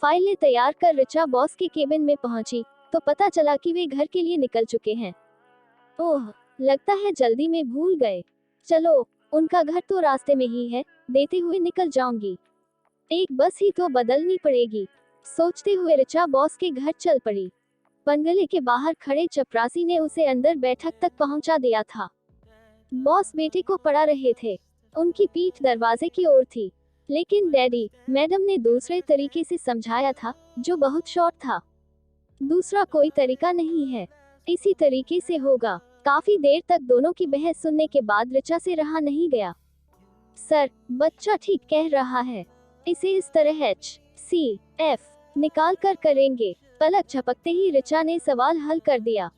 फाइलें तैयार कर ऋचा बॉस के केबिन में पहुंची तो पता चला कि वे घर के लिए निकल चुके हैं। ओह, लगता है जल्दी में भूल गए। चलो, उनका घर तो रास्ते में ही है, देते हुए निकल जाऊंगी। एक बस ही तो बदलनी पड़ेगी, सोचते हुए ऋचा बॉस के घर चल पड़ी। बंगले के बाहर खड़े चपरासी ने उसे अंदर बैठक तक पहुंचा दिया था। बॉस बेटे को पढ़ा रहे थे। उनकी पीठ दरवाजे की ओर थी, लेकिन डैडी, मैडम ने दूसरे तरीके से समझाया था, जो बहुत शॉर्ट था। दूसरा कोई तरीका नहीं है, इसी तरीके से होगा। काफी देर तक दोनों की बहस सुनने के बाद ऋचा से रहा नहीं गया। सर, बच्चा ठीक कह रहा है, इसे इस तरह HCF निकाल कर करेंगे। पलक झपकते ही ऋचा ने सवाल हल कर दिया।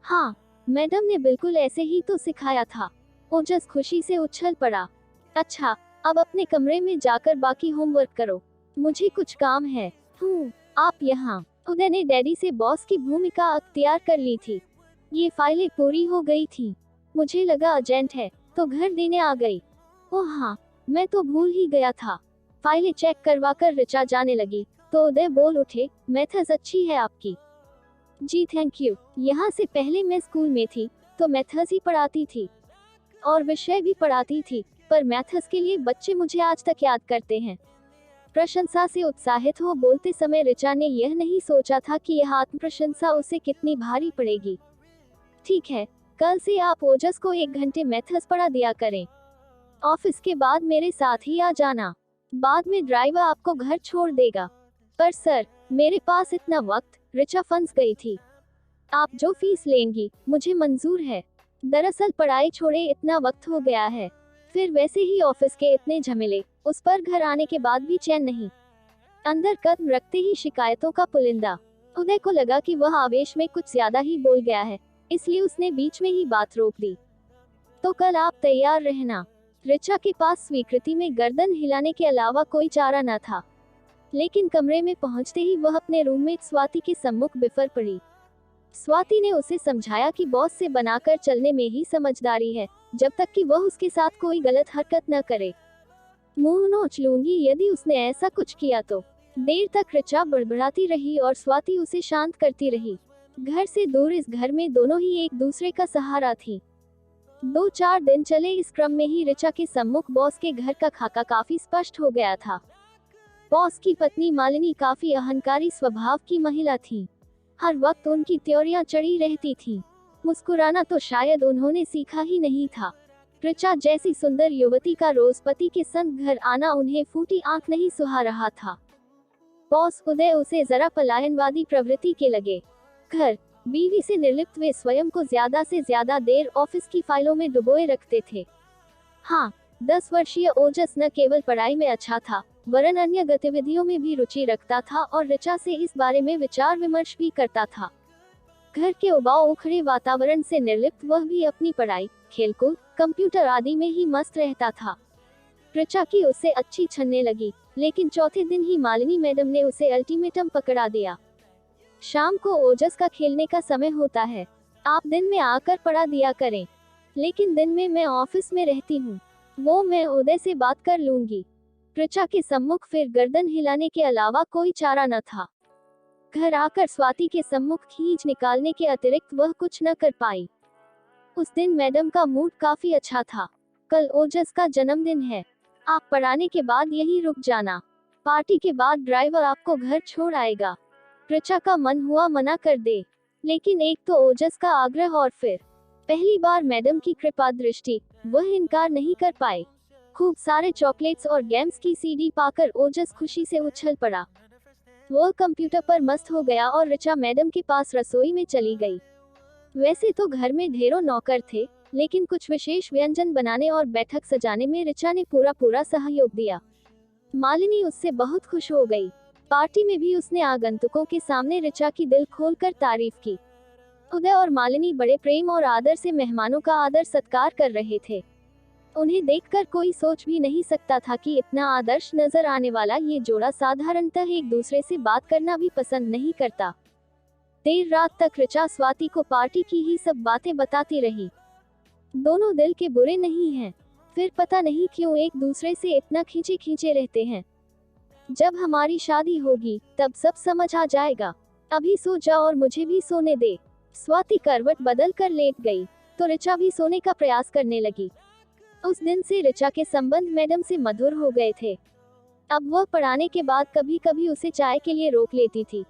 हाँ, मैडम ने बिल्कुल ऐसे ही तो सिखाया था। ओजस खुशी से उछल पड़ा। अच्छा, अब अपने कमरे में जाकर बाकी होमवर्क करो, मुझे कुछ काम है। आप यहाँ। उदय ने डैडी से बॉस की भूमिका अख्तियार कर ली थी। ये फाइलें पूरी हो गई थी, मुझे लगा अर्जेंट है तो घर देने आ गई। ओह हाँ, मैं तो भूल ही गया था। फाइलें चेक करवाकर ऋचा जाने लगी तो उदय बोल उठे, मेथड्स अच्छी है आपकी। जी थैंक यू। यहाँ से पहले मैं स्कूल में थी तो मैथ्स ही पढ़ाती थी और विषय भी पढ़ाती थी, पर मैथ्स के लिए बच्चे मुझे आज तक याद करते हैं। प्रशंसा से उत्साहित हो बोलते समय ऋचा ने यह नहीं सोचा था कि यह आत्म प्रशंसा उसे कितनी भारी पड़ेगी। ठीक है, कल से आप ओजस को 1 घंटे मैथ्स पढ़ा दिया करें। ऑफिस के बाद मेरे साथ ही आ जाना, बाद में ड्राइवर आपको घर छोड़ देगा। पर सर, मेरे पास इतना वक्त, ऋचा फंस गई थी। आप जो फीस लेंगी, मुझे मंजूर है। दरअसल पढ़ाई छोड़े इतना वक्त हो गया है, फिर वैसे ही ऑफिस के इतने झमेले, उस पर घर आने के बाद भी चैन नहीं। अंदर कदम रखते ही शिकायतों का पुलिंदा। उदय को लगा कि वह आवेश में कुछ ज्यादा ही बोल गया है, इसलिए उसने बीच में ही बात रोक दी। तो कल आप तैयार रहना। ऋचा के पास स्वीकृति में गर्दन हिलाने के अलावा कोई चारा न था, लेकिन कमरे में पहुंचते ही वह अपने रूममेट स्वाति के सम्मुख बिफर पड़ी। स्वाति ने उसे समझाया कि बॉस से बनाकर चलने में ही समझदारी है, जब तक कि वह उसके साथ कोई गलत हरकत न करे। मुंह नोच लूंगी यदि उसने ऐसा कुछ किया तो। देर तक ऋचा बड़बड़ाती रही और स्वाति उसे शांत करती रही। घर से दूर इस घर में दोनों ही एक दूसरे का सहारा थी। 2-4 दिन चले, इस क्रम में ही ऋचा के सम्मुख बॉस के घर का खाका काफी स्पष्ट हो गया था। बॉस की पत्नी मालिनी काफी अहंकारी स्वभाव की महिला थी। हर वक्त उनकी त्योरियां चढ़ी रहती थी। मुस्कुराना तो शायद उन्होंने सीखा ही नहीं था। ऋचा जैसी सुंदर युवती का रोज पति के संग घर आना उन्हें फूटी आंख नहीं सुहा रहा था। बॉस उदय उसे जरा पलायनवादी प्रवृत्ति के लगे। घर, बीवी से निर्लिप्त वे स्वयं को ज्यादा से ज्यादा देर ऑफिस की फाइलों में डुबोए रखते थे। हाँ, 10 वर्षीय ओजस न केवल पढ़ाई में अच्छा था, वरन अन्य गतिविधियों में भी रुचि रखता था और ऋचा से इस बारे में विचार विमर्श भी करता था। घर के उबाऊ उखड़े वातावरण से निर्लिप्त वह भी अपनी पढ़ाई, खेलकूद, कंप्यूटर आदि में ही मस्त रहता था। ऋचा की उससे अच्छी छनने लगी, लेकिन चौथे दिन ही मालिनी मैडम ने उसे अल्टीमेटम पकड़ा दिया। शाम को ओजस का खेलने का समय होता है, आप दिन में आकर पढ़ा दिया करें। लेकिन दिन में मैं ऑफिस में रहती हूँ, वो मैं उदय से बात कर लूंगी। ऋचा के सम्मुख फिर गर्दन हिलाने के अलावा कोई चारा न था। घर आकर स्वाति के सम्मुख खींच निकालने के अतिरिक्त वह कुछ न कर पाई। उस दिन मैडम का मूड काफी अच्छा था। कल ओजस का जन्मदिन है, आप पढ़ाने के बाद यहीं रुक जाना, पार्टी के बाद ड्राइवर आपको घर छोड़ आएगा। ऋचा का मन हुआ मना कर दे, लेकिन एक तो ओजस का आग्रह और फिर पहली बार मैडम की कृपा दृष्टि, वह इनकार नहीं कर पाए। खूब सारे चॉकलेट्स और गेम्स की सीडी पाकर ओजस खुशी से उछल पड़ा। वह कंप्यूटर पर मस्त हो गया और ऋचा मैडम के पास रसोई में चली गई। वैसे तो घर में ढेरों नौकर थे, लेकिन कुछ विशेष व्यंजन बनाने और बैठक सजाने में ऋचा ने पूरा सहयोग दिया। मालिनी उससे बहुत खुश हो गई। पार्टी में भी उसने आगंतुकों के सामने ऋचा की दिल खोलकर तारीफ की। उदय और मालिनी बड़े प्रेम और आदर से मेहमानों का आदर सत्कार कर रहे थे। उन्हें देखकर कोई सोच भी नहीं सकता था कि इतना आदर्श नजर आने वाला ये जोड़ा साधारणतः एक दूसरे से बात करना भी पसंद नहीं करता। देर रात तक ऋचा स्वाति को पार्टी की ही सब बातें बताती रही। दोनों दिल के बुरे नहीं हैं, फिर पता नहीं क्यों एक दूसरे से इतना खींचे खींचे रहते हैं। जब हमारी शादी होगी तब सब समझ आ जाएगा। अभी सो जा और मुझे भी सोने दे। स्वाति करवट बदल कर लेट गई तो ऋचा भी सोने का प्रयास करने लगी। उस दिन से ऋचा के संबंध मैडम से मधुर हो गए थे। अब वह पढ़ाने के बाद कभी कभी उसे चाय के लिए रोक लेती थी।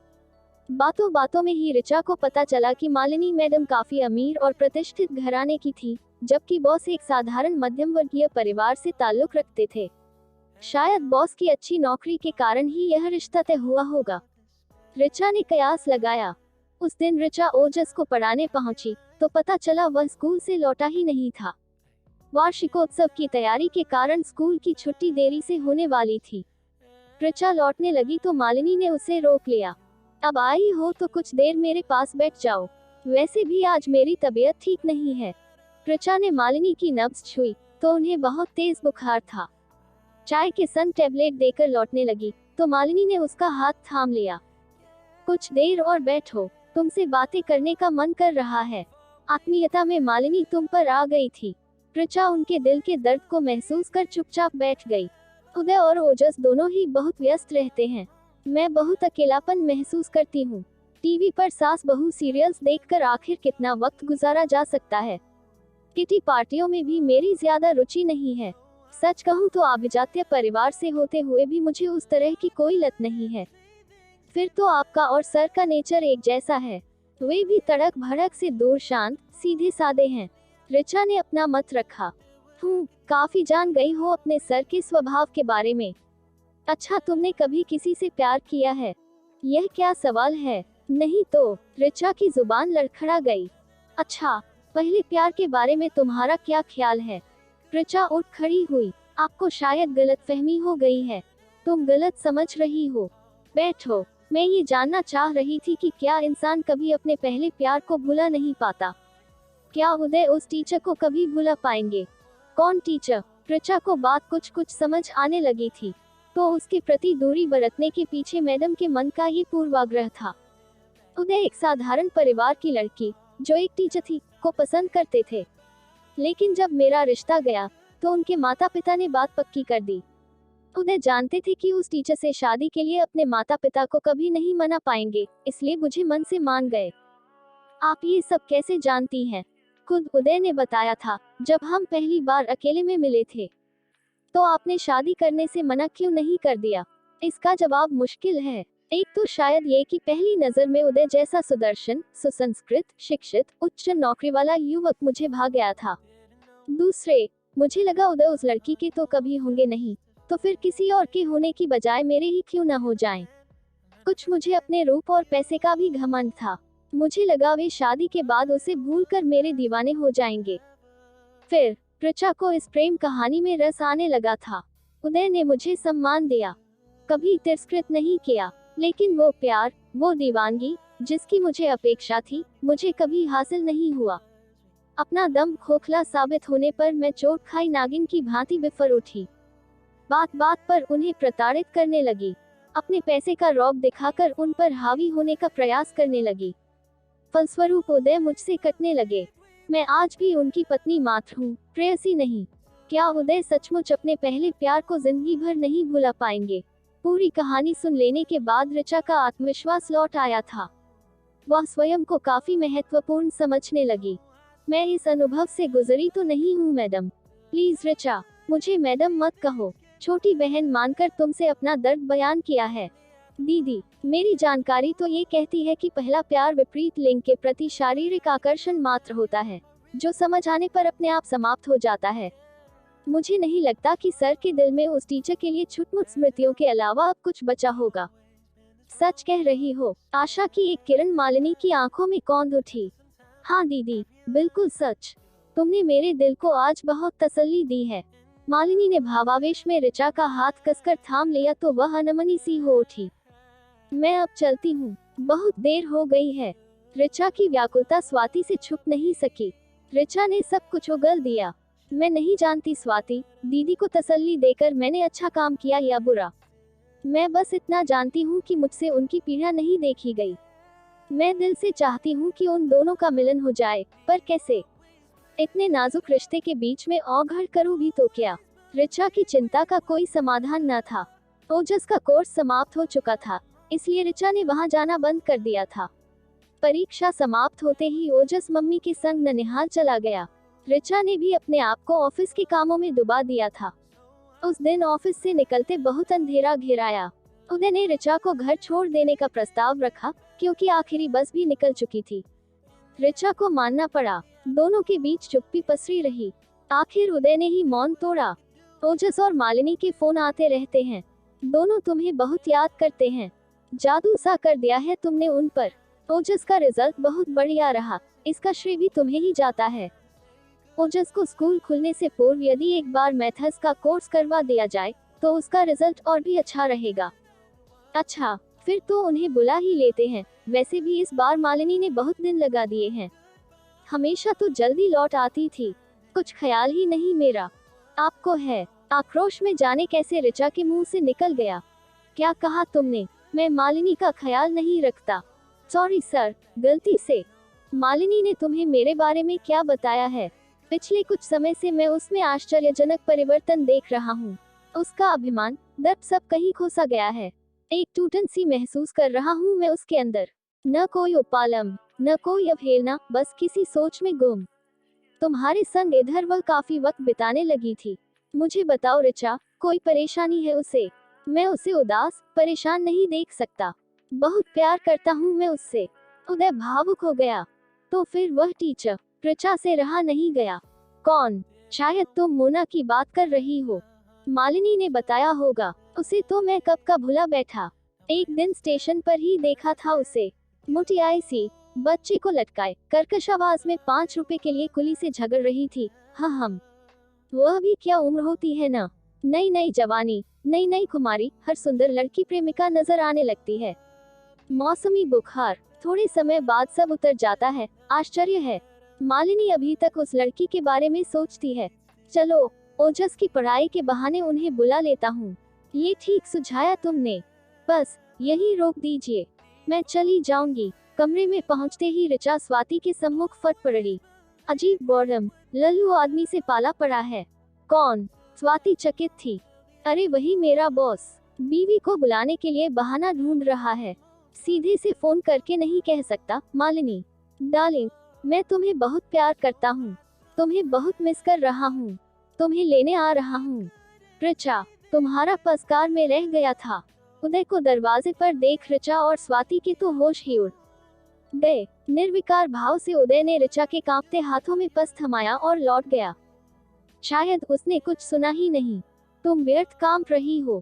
बातों बातों में ही ऋचा को पता चला कि मालिनी मैडम काफी अमीर और प्रतिष्ठित घराने की थी, जबकि बॉस एक साधारण मध्यम वर्गीय परिवार से ताल्लुक रखते थे। शायद बॉस की अच्छी नौकरी के कारण ही यह रिश्ता तय हुआ होगा। ऋचा ने कयास लगाया। उस दिन ऋचा ओजस को पढ़ाने पहुंची तो पता चला वह स्कूल से लौटा ही नहीं था। वार्षिकोत्सव की तैयारी के कारण स्कूल की छुट्टी देरी से होने वाली थी। ऋचा लौटने लगी तो मालिनी ने उसे रोक लिया। अब आई हो तो कुछ देर मेरे पास बैठ जाओ, वैसे भी आज मेरी तबीयत ठीक नहीं है। ऋचा ने मालिनी की नब्ज छुई तो उन्हें बहुत तेज बुखार था। चाय के संग टैबलेट देकर लौटने लगी तो मालिनी ने उसका हाथ थाम लिया। कुछ देर और बैठो, तुमसे बातें करने का मन कर रहा है। आत्मीयता में मालिनी तुम पर आ गई थी। ऋचा उनके दिल के दर्द को महसूस कर चुपचाप बैठ गई। उदय और ओजस दोनों ही बहुत व्यस्त रहते हैं। मैं बहुत अकेलापन महसूस करती हूँ। टीवी पर सास बहू सीरियल्स देखकर आखिर कितना वक्त गुजारा जा सकता है। किटी पार्टियों में भी मेरी ज्यादा रुचि नहीं है। सच कहूँ तो अभिजात्य परिवार से होते हुए भी मुझे उस तरह की कोई लत नहीं है। फिर तो आपका और सर का नेचर एक जैसा है। वे भी तड़क भड़क से दूर, शांत सीधे सादे हैं। ऋचा ने अपना मत रखा। काफी जान गई हो अपने सर के स्वभाव के बारे में। अच्छा, तुमने कभी किसी से प्यार किया है? यह क्या सवाल है? नहीं तो। ऋचा की जुबान लड़खड़ा गई। अच्छा, पहले प्यार के बारे में तुम्हारा क्या ख्याल है? ऋचा उठ खड़ी हुई। आपको शायद गलतफहमी हो गई है। तुम गलत समझ रही हो। बैठो। मैं ये जानना चाह रही थी कि क्या इंसान कभी अपने पहले प्यार को भुला नहीं पाता? क्या उदय उस टीचर को कभी भुला पाएंगे? कौन टीचर? ऋचा को बात कुछ कुछ समझ आने लगी थी। तो उसके प्रति दूरी बरतने के पीछे मैडम के मन का ये पूर्वाग्रह था। उदय एक साधारण परिवार की लड़की, जो एक टीचर थी, को पसंद करते थे। लेकिन जब मेरा रिश्ता गया तो उनके माता पिता ने बात पक्की कर दी। उदय जानते थे कि उस टीचर से शादी के लिए अपने माता पिता को कभी नहीं मना पाएंगे, इसलिए मुझे मन से मान गए। आप ये सब कैसे जानती हैं? खुद उदय ने बताया था, जब हम पहली बार अकेले में मिले थे। तो आपने शादी करने से मना क्यों नहीं कर दिया? इसका जवाब मुश्किल है। एक तो शायद ये कि पहली नजर में उदय जैसा सुदर्शन, सुसंस्कृत, शिक्षित, उच्च नौकरी वाला युवक मुझे भा गया था। दूसरे, मुझे लगा उदय उस लड़की के तो कभी होंगे नहीं, तो फिर किसी और के होने की बजाय मेरे ही क्यों न हो जाएं। कुछ मुझे अपने रूप और पैसे का भी घमंड था। मुझे लगा वे शादी के बाद उसे भूलकर मेरे दीवाने हो जाएंगे। फिर ऋचा को इस प्रेम कहानी में रस आने लगा था। उदय ने मुझे सम्मान दिया, कभी तिरस्कृत नहीं किया, लेकिन वो प्यार, वो दीवानगी जिसकी मुझे अपेक्षा थी, मुझे कभी हासिल नहीं हुआ। अपना दम खोखला साबित होने पर मैं चोट खाई नागिन की भांति बिफर उठी। बात बात पर उन्हें प्रताड़ित करने लगी। अपने पैसे का रौब दिखाकर उन पर हावी होने का प्रयास करने लगी। फलस्वरूप उदय मुझसे कटने लगे। मैं आज भी उनकी पत्नी मात्र हूँ, प्रेयसी नहीं। क्या उदय सचमुच अपने पहले प्यार को जिंदगी भर नहीं भुला पाएंगे? पूरी कहानी सुन लेने के बाद ऋचा का आत्मविश्वास लौट आया था। वह स्वयं को काफी महत्वपूर्ण समझने लगी। मैं इस अनुभव से गुजरी तो नहीं हूँ मैडम। प्लीज ऋचा, मुझे मैडम मत कहो। छोटी बहन मानकर तुमसे अपना दर्द बयान किया है। दीदी, मेरी जानकारी तो ये कहती है कि पहला प्यार विपरीत लिंग के प्रति शारीरिक आकर्षण मात्र होता है, जो समझ आने पर अपने आप समाप्त हो जाता है। मुझे नहीं लगता कि सर के दिल में उस टीचर के लिए छुटमुट स्मृतियों के अलावा अब कुछ बचा होगा। सच कह रही हो? आशा की एक किरण मालिनी की आंखों में कौंध उठी। हाँ दीदी, बिल्कुल सच। तुमने मेरे दिल को आज बहुत तसल्ली दी है। मालिनी ने भावावेश में ऋचा का हाथ कसकर थाम लिया तो वह अनमनी सी हो उठी। मैं अब चलती हूँ, बहुत देर हो गई है। ऋचा की व्याकुलता स्वाति से छुप नहीं सकी। ऋचा ने सब कुछ उगल दिया। मैं नहीं जानती स्वाति, दीदी को तसल्ली देकर मैंने अच्छा काम किया या बुरा। मैं बस इतना जानती हूँ कि मुझसे उनकी पीड़ा नहीं देखी गई। मैं दिल से चाहती हूँ कि उन दोनों का मिलन हो जाए, पर कैसे? इतने नाजुक रिश्ते के बीच में औघड़ करूँ भी तो क्या? ऋचा की चिंता का कोई समाधान न था। ओजस का कोर्स समाप्त हो चुका था, इसलिए ऋचा ने वहां जाना बंद कर दिया था। परीक्षा समाप्त होते ही ओजस मम्मी के संग ननिहाल चला गया। ऋचा ने भी अपने आप को ऑफिस के कामों में डुबा दिया था। उस दिन ऑफिस से निकलते बहुत अंधेरा घेराया। उदय ने ऋचा को घर छोड़ देने का प्रस्ताव रखा, क्योंकि आखिरी बस भी निकल चुकी थी। ऋचा को मानना पड़ा। दोनों के बीच चुप्पी पसरी रही। आखिर उदय ने ही मौन तोड़ा। ओजस और मालिनी के फोन आते रहते हैं। दोनों तुम्हें बहुत याद करते हैं। जादू सा कर दिया है तुमने उन पर। ओजस का रिजल्ट बहुत बढ़िया रहा, इसका श्रेय भी तुम्हें ही जाता है। ओजस को स्कूल खुलने से पूर्व यदि एक बार मैथ्स का कोर्स करवा दिया जाए तो उसका रिजल्ट और भी अच्छा रहेगा। अच्छा, फिर तो उन्हें बुला ही लेते हैं। वैसे भी इस बार मालिनी ने बहुत दिन लगा दिए हैं। हमेशा तो जल्दी लौट आती थी। कुछ ख्याल ही नहीं मेरा। आपको है। आक्रोश में जाने कैसे ऋचा के मुंह से निकल गया। क्या कहा तुमने? मैं मालिनी का ख्याल नहीं रखता। सॉरी सर, गलती से। मालिनी ने तुम्हें मेरे बारे में क्या बताया है? पिछले कुछ समय से मैं उसमें आश्चर्यजनक परिवर्तन देख रहा हूँ। उसका अभिमान, दर्प सब कहीं खोसा गया है। एक टूटन सी महसूस कर रहा हूँ मैं उसके अंदर। न कोई उपालम, न कोई अवहेलना, बस किसी सोच में गुम। तुम्हारे संग इधर वह काफी वक्त बिताने लगी थी। मुझे बताओ ऋचा, कोई परेशानी है उसे? मैं उसे उदास, परेशान नहीं देख सकता। बहुत प्यार करता हूँ मैं उससे। उदय भावुक हो गया। तो फिर वह टीचर? ऋचा से रहा नहीं गया। कौन? शायद तुम मोना की बात कर रही हो। मालिनी ने बताया होगा। उसे तो मैं कब का भुला बैठा। एक दिन स्टेशन पर ही देखा था उसे। मुटियाई सी, बच्चे को लटकाए, कर्कश आवाज में 5 रुपए के लिए कुली से झगड़ रही थी। हाँ हम। वह भी क्या उम्र होती है ना। नई नई जवानी, नई नई कुमारी, हर सुंदर लड़की प्रेमिका नजर आने लगती है। मौसमी बुखार, थोड़े समय बाद सब उतर जाता है। आश्चर्य है, मालिनी अभी तक उस लड़की के बारे में सोचती है। चलो, ओजस की पढ़ाई के बहाने उन्हें बुला लेता हूँ। ये ठीक सुझाया तुमने। बस यही रोक दीजिए, मैं चली जाऊंगी। कमरे में पहुंचते ही ऋचा स्वाति के सम्मुख फट पड़ी। अजीब बोर्डम, लल्लू आदमी से पाला पड़ा है। कौन? स्वाति चकित थी। अरे वही मेरा बॉस, बीवी को बुलाने के लिए बहाना ढूंढ रहा है। सीधे से फोन करके नहीं कह सकता? मालिनी डार्लिंग, मैं तुम्हें बहुत प्यार करता हूँ। तुम्हें बहुत मिस कर रहा हूँ। तुम्हें लेने आ रहा हूँ। ऋचा, तुम्हारा पस्कार में रह गया था। उदय को दरवाजे पर देख ऋचा और स्वाति के तो होश ही उड़ गए। निर्विकार भाव से उदय ने ऋचा के कांपते हाथों में पस थमाया और लौट गया। शायद उसने कुछ सुना ही नहीं। तुम व्यर्थ कांप रही हो।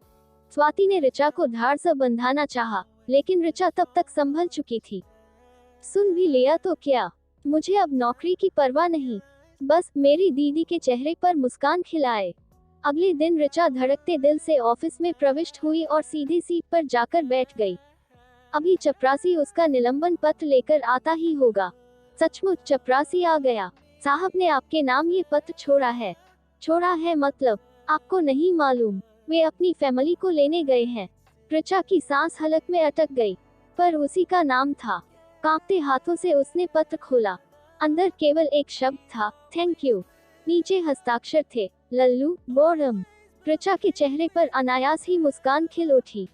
स्वाति ने ऋचा को धार से बंधाना चाहा, लेकिन ऋचा तब तक संभल चुकी थी। सुन भी लिया तो क्या, मुझे अब नौकरी की परवाह नहीं। बस मेरी दीदी के चेहरे पर मुस्कान खिलाए। अगले दिन ऋचा धड़कते दिल से ऑफिस में प्रविष्ट हुई और सीधी सीट पर जाकर बैठ गई। अभी चपरासी उसका निलंबन पत्र लेकर आता ही होगा। सचमुच चपरासी आ गया। साहब ने आपके नाम ये पत्र छोड़ा है। छोड़ा है मतलब? आपको नहीं मालूम, वे अपनी फैमिली को लेने गए हैं। ऋचा की सांस हलक में अटक गई, पर उसी का नाम था। कांपते हाथों से उसने पत्र खोला। अंदर केवल एक शब्द था, थैंक यू। नीचे हस्ताक्षर थे, लल्लू बोर्डम। ऋचा के चेहरे पर अनायास ही मुस्कान खिल उठी।